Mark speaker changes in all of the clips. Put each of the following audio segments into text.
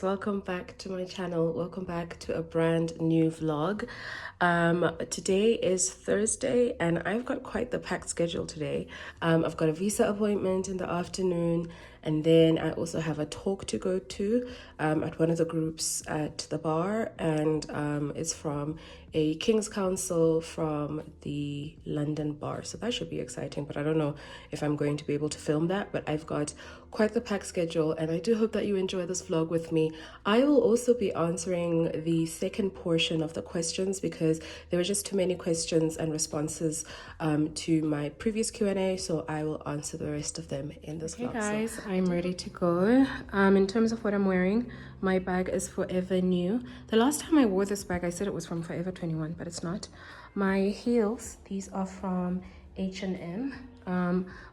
Speaker 1: welcome back to my channel. Welcome back to a brand new vlog. Today is Thursday and I've got quite the packed schedule today. I've got a visa appointment in the afternoon, and then I also have a talk to go to at one of the groups at the bar, and it's from a King's Council from the London bar. So that should be exciting, but I don't know if I'm going to be able to film that, but I've got quite the packed schedule and I do hope that you enjoy this vlog with me. I will also be answering the second portion of the questions because there were just too many questions and responses to my previous Q&A, so I will answer the rest of them in this vlog. Hey guys, I'm ready to go. In terms of what I'm wearing, my bag is Forever New. The last time I wore this bag, I said it was from Forever 21, but it's not. My heels, these are from H&M.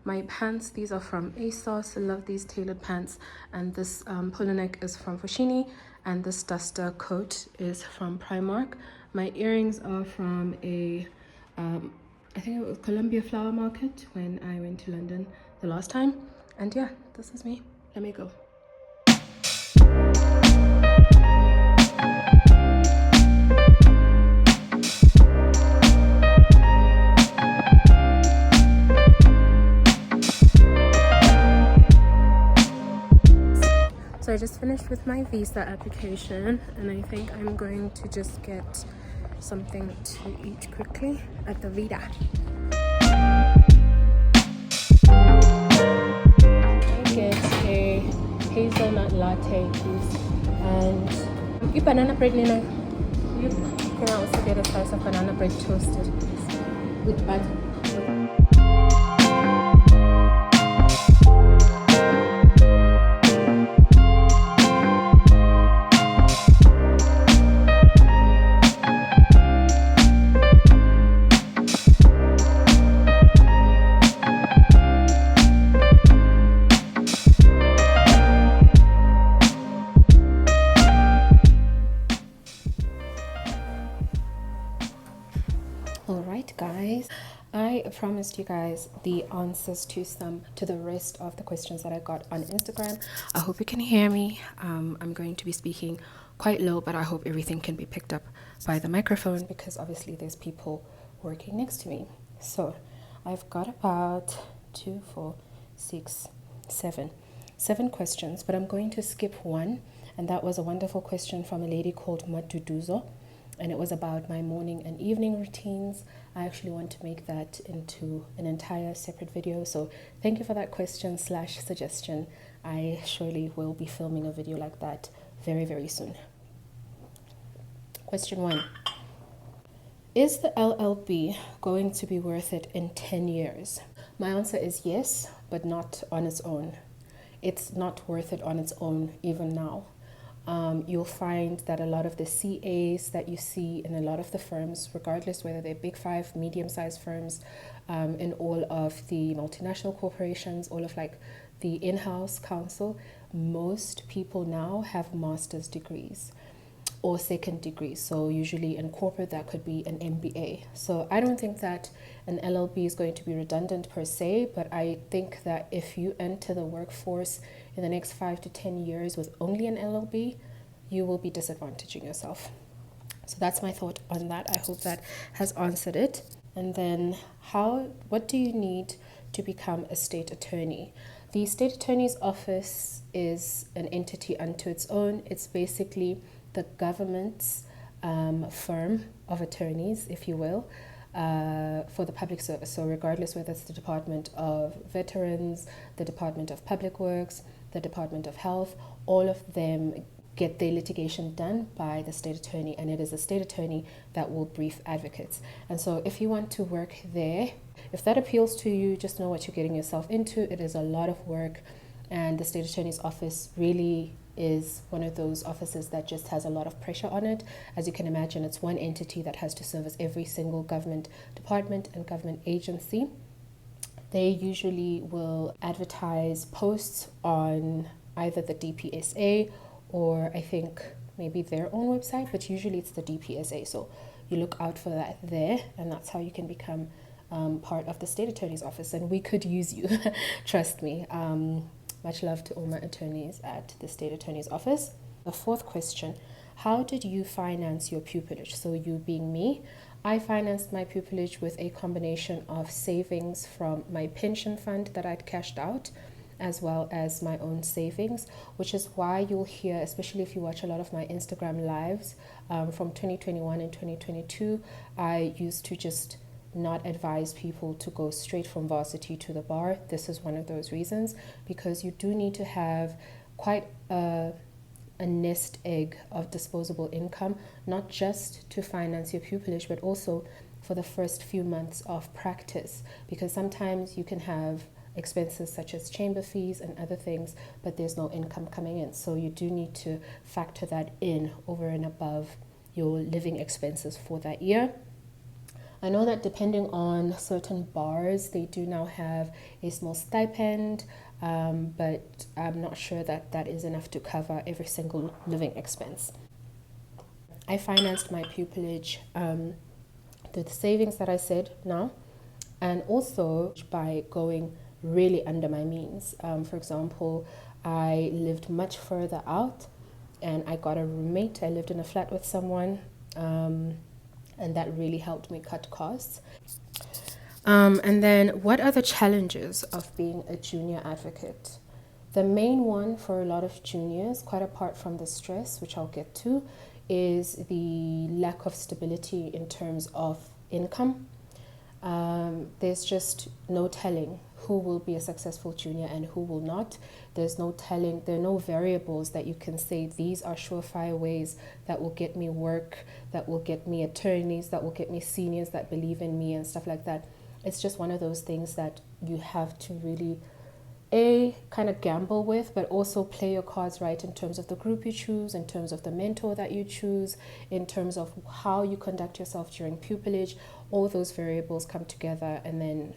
Speaker 1: My pants, these are from Asos. I love these tailored pants. And this poloneck is from Foschini, and this duster coat is from Primark. My earrings are from a I think it was Columbia Flower Market when I went to London the last time. And yeah, this is me. Let me go. So I just finished with my visa application and I think I'm going to just get something to eat quickly at the Vida. I get a hazelnut latte, please. And you banana bread, Nina. You can also get a slice of banana bread toasted, please, with butter. Alright guys, I promised you guys the answers to the rest of the questions that I got on Instagram. I hope you can hear me. I'm going to be speaking quite low, but I hope everything can be picked up by the microphone because obviously there's people working next to me. So I've got about 7 questions, but I'm going to skip one, and that was a wonderful question from a lady called Matuduzo. And it was about my morning and evening routines. I actually want to make that into an entire separate video. So thank you for that question / suggestion. I surely will be filming a video like that very, very soon. Question 1. Is the LLB going to be worth it in 10 years? My answer is yes, but not on its own. It's not worth it on its own even now. You'll find that a lot of the CAs that you see in a lot of the firms, regardless whether they're big 5, medium-sized firms, in all of the multinational corporations, all of like the in-house counsel, most people now have master's degrees or second degrees. So usually in corporate that could be an MBA. So I don't think that an LLB is going to be redundant per se, but I think that if you enter the workforce in the next 5 to 10 years with only an LLB, you will be disadvantaging yourself. So that's my thought on that. I hope that has answered it. And then what do you need to become a state attorney? The state attorney's office is an entity unto its own. It's basically the government's firm of attorneys, if you will, for the public service. So regardless whether it's the Department of Veterans, the Department of Public Works, the Department of Health, all of them get their litigation done by the state attorney, and it is the state attorney that will brief advocates. And so if you want to work there, if that appeals to you, just know what you're getting yourself into. It is a lot of work, and the state attorney's office really is one of those offices that just has a lot of pressure on it. As you can imagine, it's one entity that has to service every single government department and government agency. They usually will advertise posts on either the DPSA or I think maybe their own website, but usually it's the DPSA. So you look out for that there, and that's how you can become part of the state attorney's office. And we could use you, trust me. Much love to all my attorneys at the state attorney's office. The fourth question, how did you finance your pupilage? So you being me, I financed my pupilage with a combination of savings from my pension fund that I'd cashed out, as well as my own savings, which is why you'll hear, especially if you watch a lot of my Instagram lives from 2021 and 2022, I used to just not advise people to go straight from varsity to the bar. This is one of those reasons, because you do need to have quite a nest egg of disposable income, not just to finance your pupilage, but also for the first few months of practice, because sometimes you can have expenses such as chamber fees and other things, but there's no income coming in. So you do need to factor that in over and above your living expenses for that year. I know that depending on certain bars, they do now have a small stipend, but I'm not sure that that is enough to cover every single living expense. I financed my pupilage through the savings that I said now, and also by going really under my means. For example, I lived much further out and I got a roommate. I lived in a flat with someone, and that really helped me cut costs. And then, what are the challenges of being a junior advocate? The main one for a lot of juniors, quite apart from the stress, which I'll get to, is the lack of stability in terms of income. There's just no telling who will be a successful junior and who will not. There's no telling, there are no variables that you can say these are surefire ways that will get me work, that will get me attorneys, that will get me seniors that believe in me and stuff like that. It's just one of those things that you have to really kind of gamble with, but also play your cards right in terms of the group you choose, in terms of the mentor that you choose, in terms of how you conduct yourself during pupilage. All those variables come together, and then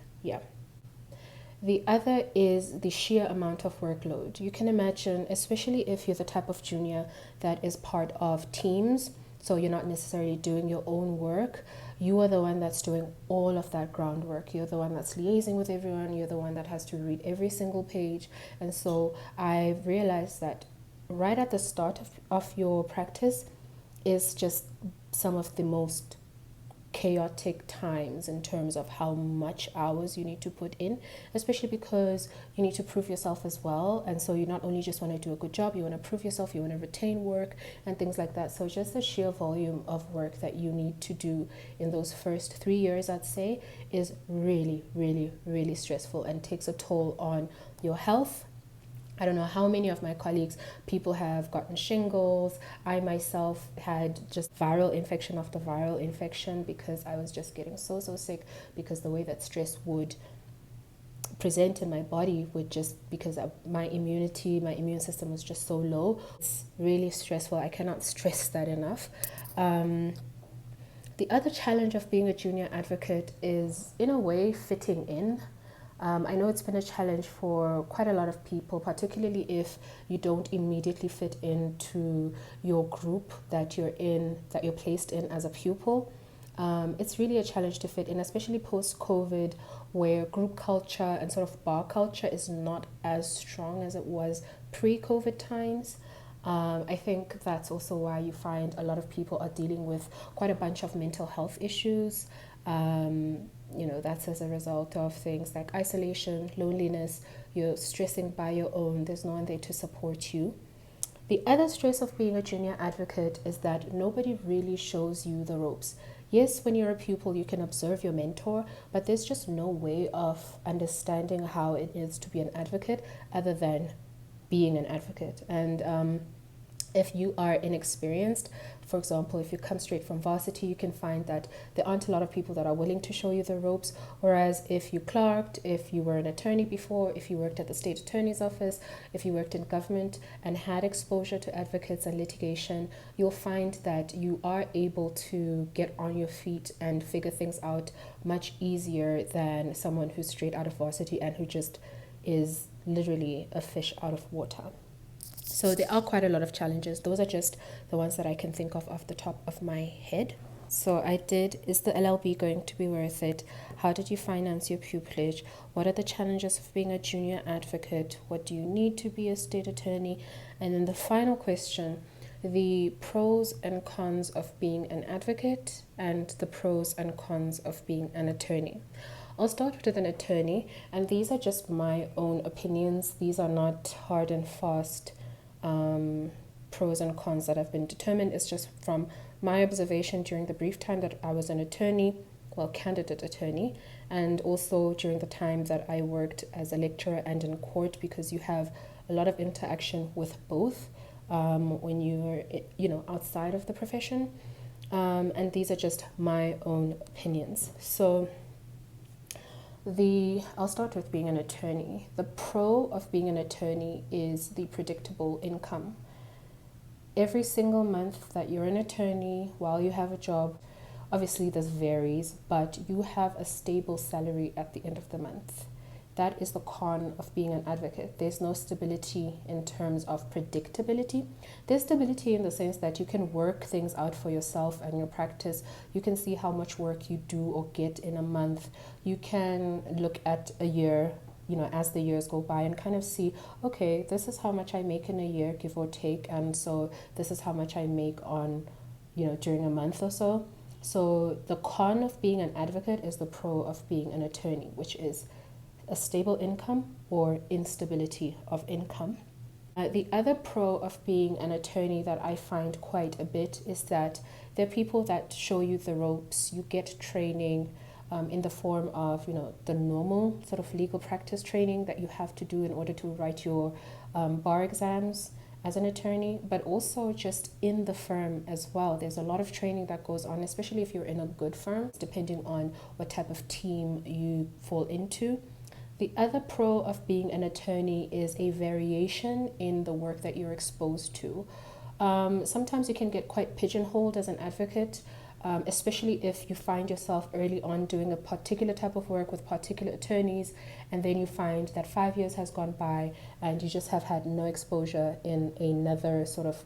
Speaker 1: the other is the sheer amount of workload. You can imagine, especially if you're the type of junior that is part of teams, so you're not necessarily doing your own work, you are the one that's doing all of that groundwork. You're the one that's liaising with everyone. You're the one that has to read every single page. And so I realized that right at the start of your practice is just some of the most chaotic times in terms of how much hours you need to put in, especially because you need to prove yourself as well. And so you not only just want to do a good job, you want to prove yourself, you want to retain work and things like that. So just the sheer volume of work that you need to do in those first 3 years, I'd say, is really, really, really stressful and takes a toll on your health. I don't know how many of my colleagues, people have gotten shingles. I myself had just viral infection after viral infection because I was just getting so sick, because the way that stress would present in my body would just, because of my immune system was just so low. It's really stressful. I cannot stress that enough. The other challenge of being a junior advocate is, in a way, fitting in. I know it's been a challenge for quite a lot of people, particularly if you don't immediately fit into your group that you're in, that you're placed in as a pupil. It's really a challenge to fit in, especially post-COVID, where group culture and sort of bar culture is not as strong as it was pre-COVID times. I think that's also why you find a lot of people are dealing with quite a bunch of mental health issues. That's as a result of things like isolation, loneliness, you're stressing by your own, there's no one there to support you. The other stress of being a junior advocate is that nobody really shows you the ropes. Yes, when you're a pupil, you can observe your mentor, but there's just no way of understanding how it is to be an advocate other than being an advocate. And if you are inexperienced, for example, if you come straight from varsity, you can find that there aren't a lot of people that are willing to show you the ropes. Whereas if you clerked, if you were an attorney before, if you worked at the state attorney's office, if you worked in government and had exposure to advocates and litigation, you'll find that you are able to get on your feet and figure things out much easier than someone who's straight out of varsity and who just is literally a fish out of water. So there are quite a lot of challenges. Those are just the ones that I can think of off the top of my head. So is the LLB going to be worth it? How did you finance your pupilage? What are the challenges of being a junior advocate? What do you need to be a state attorney? And then the final question, the pros and cons of being an advocate and the pros and cons of being an attorney. I'll start with an attorney, and these are just my own opinions. These are not hard and fast pros and cons that have been determined. It's just from my observation during the brief time that I was an attorney, well, candidate attorney, and also during the time that I worked as a lecturer and in court, because you have a lot of interaction with both when you're, outside of the profession. And these are just my own opinions. So I'll start with being an attorney. The pro of being an attorney is the predictable income. Every single month that you're an attorney, while you have a job, obviously this varies, but you have a stable salary at the end of the month. That is the con of being an advocate. There's no stability in terms of predictability. There's stability in the sense that you can work things out for yourself and your practice. You can see how much work you do or get in a month. You can look at a year, as the years go by, and kind of see, okay, this is how much I make in a year, give or take, and so this is how much I make on, during a month or so. So the con of being an advocate is the pro of being an attorney, which is a stable income or instability of income. The other pro of being an attorney that I find quite a bit is that there are people that show you the ropes. You get training in the form of, the normal sort of legal practice training that you have to do in order to write your bar exams as an attorney, but also just in the firm as well. There's a lot of training that goes on, especially if you're in a good firm, depending on what type of team you fall into. The other pro of being an attorney is a variation in the work that you're exposed to. Sometimes you can get quite pigeonholed as an advocate, especially if you find yourself early on doing a particular type of work with particular attorneys, and then you find that 5 years has gone by and you just have had no exposure in another sort of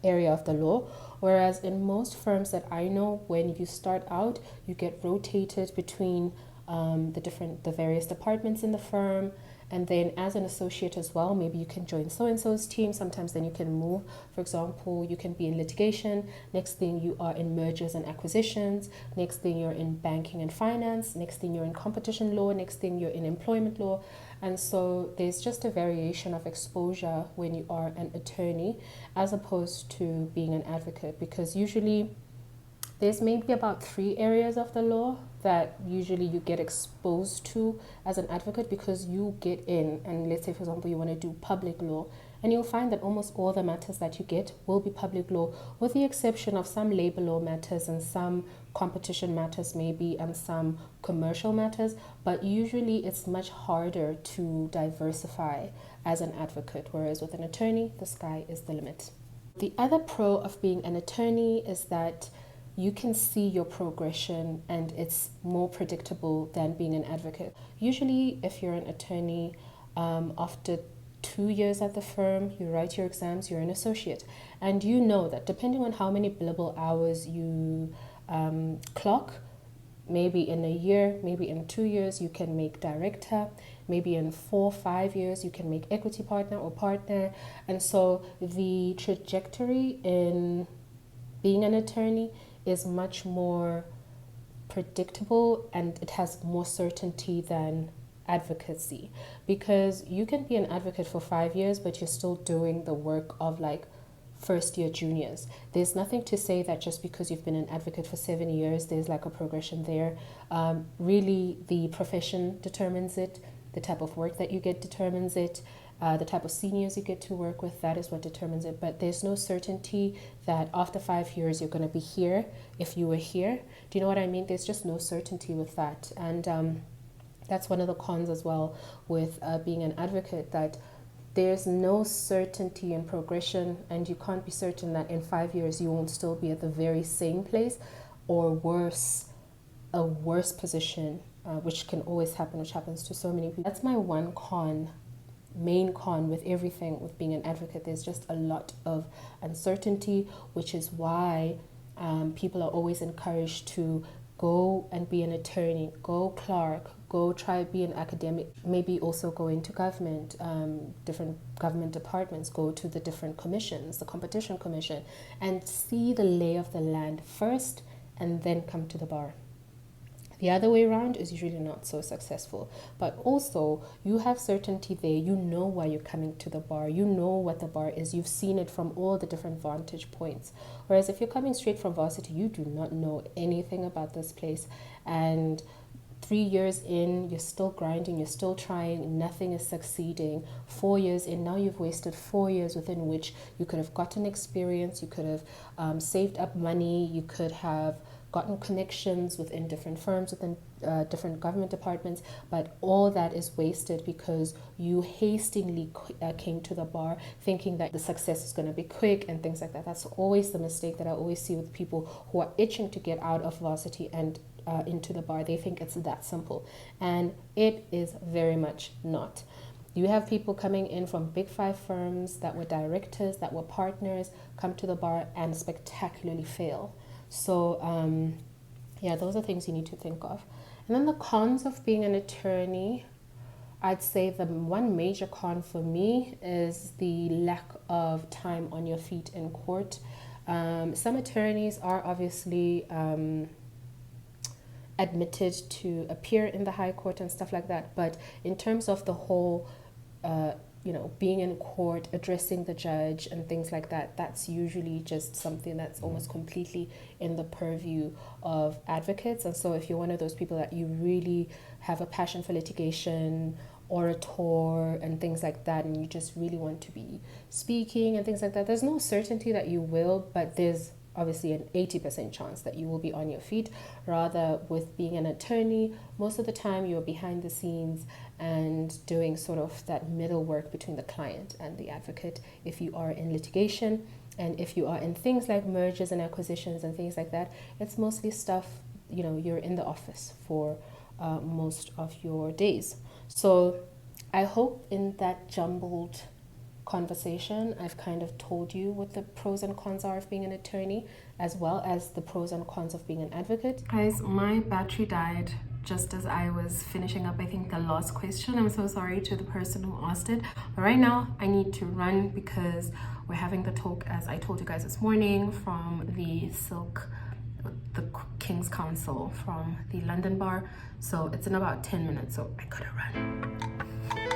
Speaker 1: area of the law. Whereas in most firms that I know, when you start out, you get rotated between the various departments in the firm, and then as an associate as well, maybe you can join so-and-so's team. Sometimes then you can move. For example, you can be in litigation, next thing you are in mergers and acquisitions, next thing you're in banking and finance, next thing you're in competition law, next thing you're in employment law. And so there's just a variation of exposure when you are an attorney as opposed to being an advocate, because usually there's maybe about 3 areas of the law that usually you get exposed to as an advocate, because you get in, and let's say, for example, you want to do public law, and you'll find that almost all the matters that you get will be public law, with the exception of some labor law matters and some competition matters maybe, and some commercial matters. But usually it's much harder to diversify as an advocate, whereas with an attorney, the sky is the limit. The other pro of being an attorney is that you can see your progression, and it's more predictable than being an advocate. Usually, if you're an attorney, after 2 years at the firm, you write your exams, you're an associate. And you know that depending on how many billable hours you clock, maybe in a year, maybe in 2 years, you can make director. Maybe in 4 or 5 years, you can make equity partner or partner. And so the trajectory in being an attorney is much more predictable, and it has more certainty than advocacy, because you can be an advocate for 5 years but you're still doing the work of like first year juniors. There's nothing to say that just because you've been an advocate for 7 years there's like a progression there. Really the profession determines it, the type of work that you get determines it, the type of seniors you get to work with, that is what determines it. But there's no certainty that after 5 years you're going to be here if you were here. Do you know what I mean? There's just no certainty with that. And that's one of the cons as well with being an advocate, that there's no certainty in progression, and you can't be certain that in 5 years you won't still be at the very same place, or worse, a worse position, which can always happen, which happens to so many people. That's my one main con with everything with being an advocate. There's just a lot of uncertainty, which is why people are always encouraged to go and be an attorney, go clerk, go try be an academic, maybe also go into government, different government departments, go to the different commissions, the competition commission, and see the lay of the land first and then come to the bar. The other way around is usually not so successful. But also, you have certainty there. You know why you're coming to the bar. You know what the bar is. You've seen it from all the different vantage points. Whereas if you're coming straight from varsity, you do not know anything about this place. And 3 years in, you're still grinding, you're still trying, nothing is succeeding. 4 years in, now you've wasted 4 years within which you could have gotten experience, you could have saved up money, you could have gotten connections within different firms, within different government departments, but all that is wasted because you hastily came to the bar thinking that the success is going to be quick and things like that. That's always the mistake that I always see with people who are itching to get out of varsity and into the bar. They think it's that simple, and it is very much not. You have people coming in from big 5 firms that were directors, that were partners, come to the bar and spectacularly fail. So yeah, those are things you need to think of. And then the cons of being an attorney, I'd say the one major con for me is the lack of time on your feet in court. Some attorneys are obviously admitted to appear in the High Court and stuff like that, but in terms of the whole being in court, addressing the judge and things like that, that's usually just something that's almost completely in the purview of advocates. And so if you're one of those people that you really have a passion for litigation, orator and things like that, and you just really want to be speaking and things like that, there's no certainty that you will, but there's obviously an 80% chance that you will be on your feet. Rather, with being an attorney, most of the time you're behind the scenes and doing sort of that middle work between the client and the advocate if you are in litigation. And if you are in things like mergers and acquisitions and things like that, it's mostly stuff, you're in the office for most of your days. So I hope in that jumbled conversation I've kind of told you what the pros and cons are of being an attorney, as well as the pros and cons of being an advocate. Guys, my battery died just as I was finishing up, I think, the last question. I'm so sorry to the person who asked it, but right now I need to run because we're having the talk, as I told you guys this morning, from the King's Council from the London bar. So it's in about 10 minutes, so I gotta run.